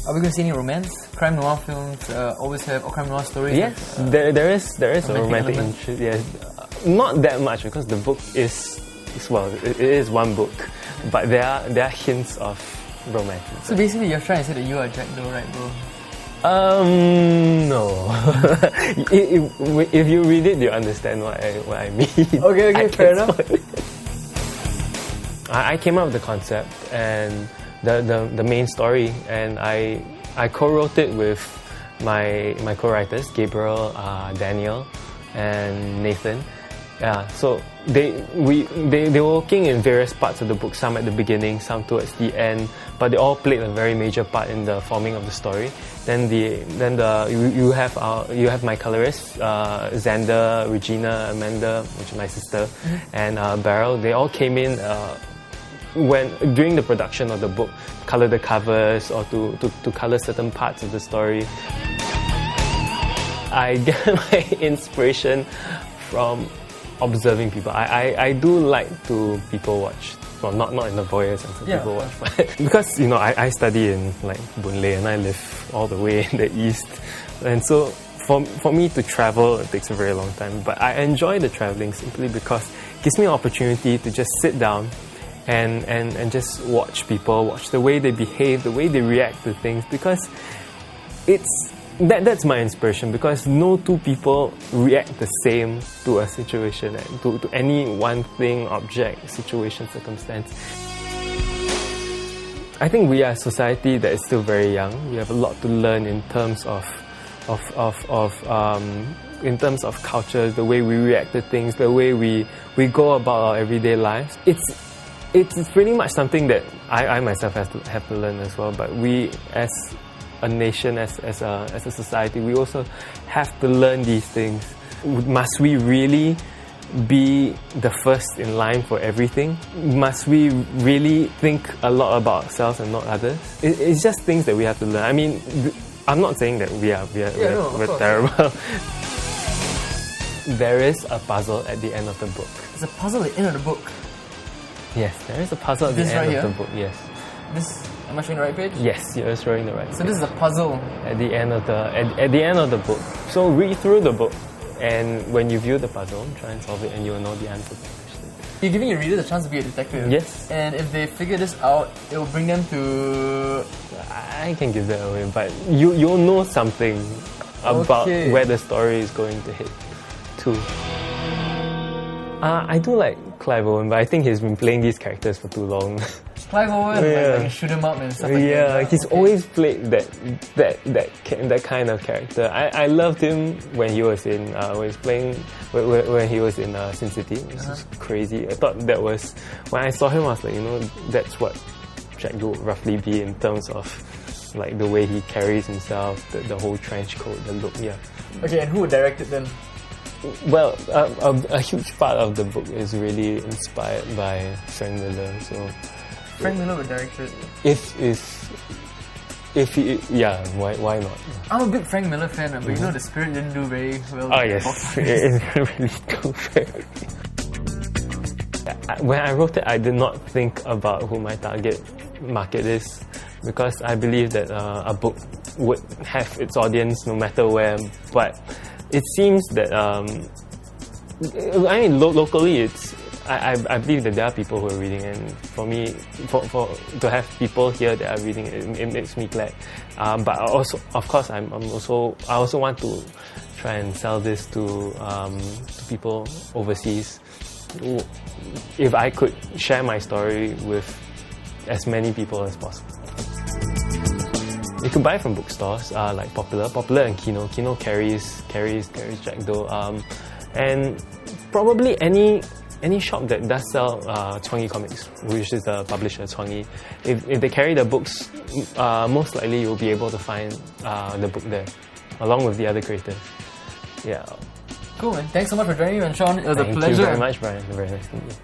Are we going to see any romance? Crime noir films always have, or crime noir stories. Yes, there is a romantic element. interest. Yes, not that much because the book is well, it is one book, but there are hints of romance. So basically, you're trying to say that you are Jack Doe, right, bro? No. if you read it, you understand what I mean. Okay, fair enough. I came up with the concept and the main story, and I co-wrote it with my co-writers, Gabriel, Daniel, and Nathan. Yeah, so they were working in various parts of the book, some at the beginning, some towards the end, but they all played a very major part in the forming of the story. Then you have my colorists, Xander, Regina, Amanda, which is my sister, and Beryl. They all came in during the production of the book, color the covers or to color certain parts of the story. I get my inspiration from observing people. I do like to people watch. Well, not in the voyeurs and some people watch, but because I study in like Boon Lay and I live all the way in the east, and so for me to travel it takes a very long time. But I enjoy the traveling simply because it gives me an opportunity to just sit down and just watch people, watch the way they behave, the way they react to things, because that's my inspiration, because no two people react the same to a situation, to any one thing, object, situation, circumstance. I think we are a society that is still very young. We have a lot to learn in terms of culture, the way we react to things, the way we go about our everyday lives. It's pretty much something that I myself have to learn as well. But we as a nation, as a society, we also have to learn these things. Must we really be the first in line for everything? Must we really think a lot about ourselves and not others? It's just things that we have to learn. I mean, I'm not saying that we're terrible. There is a puzzle at the end of the book. There's a puzzle at the end of the book. Yes, there is a puzzle at the end of the book. Yes. Am I showing the right page? Yes, you're showing the right page. So this is a puzzle at the end of the book. So read through the book, and when you view the puzzle, try and solve it, and you will know the answer to the question. You're giving your readers a chance to be a detective. Yes. And if they figure this out, it will bring them to... I can give that away, but you'll know something about where the story is going to hit to. I do like Clive Owen, but I think he's been playing these characters for too long. Clive Owen, like shoot 'em up and stuff like that. Yeah, he's always played that kind of character. I loved him when he was in when he was in Sin City. It was crazy. I thought that was, when I saw him, I was like, that's what Jack Doe would roughly be in terms of like the way he carries himself, the whole trench coat, the look. Yeah. Okay, and who would direct it then? Well, a huge part of the book is really inspired by Frank Miller. So Frank Miller would direct it. If he, why not? I'm a big Frank Miller fan, but The Spirit didn't do very well. Oh yes, it didn't really do very. When I wrote it, I did not think about who my target market is, because I believe that a book would have its audience no matter where. But it seems that locally, I believe that there are people who are reading, and for me, to have people here that are reading, it makes me glad. But also, of course, I also want to try and sell this to people overseas. If I could share my story with as many people as possible. You can buy from bookstores like Popular and Kino. Kino carries Jack Doe, and probably any shop that does sell Chuangi Comics, which is the publisher Chuangi. If they carry the books, most likely you'll be able to find the book there, along with the other creators. Yeah. Cool, man. Thanks so much for joining me, and Sean. It was a pleasure. Thank you very much, Brian. Very nice to meet you.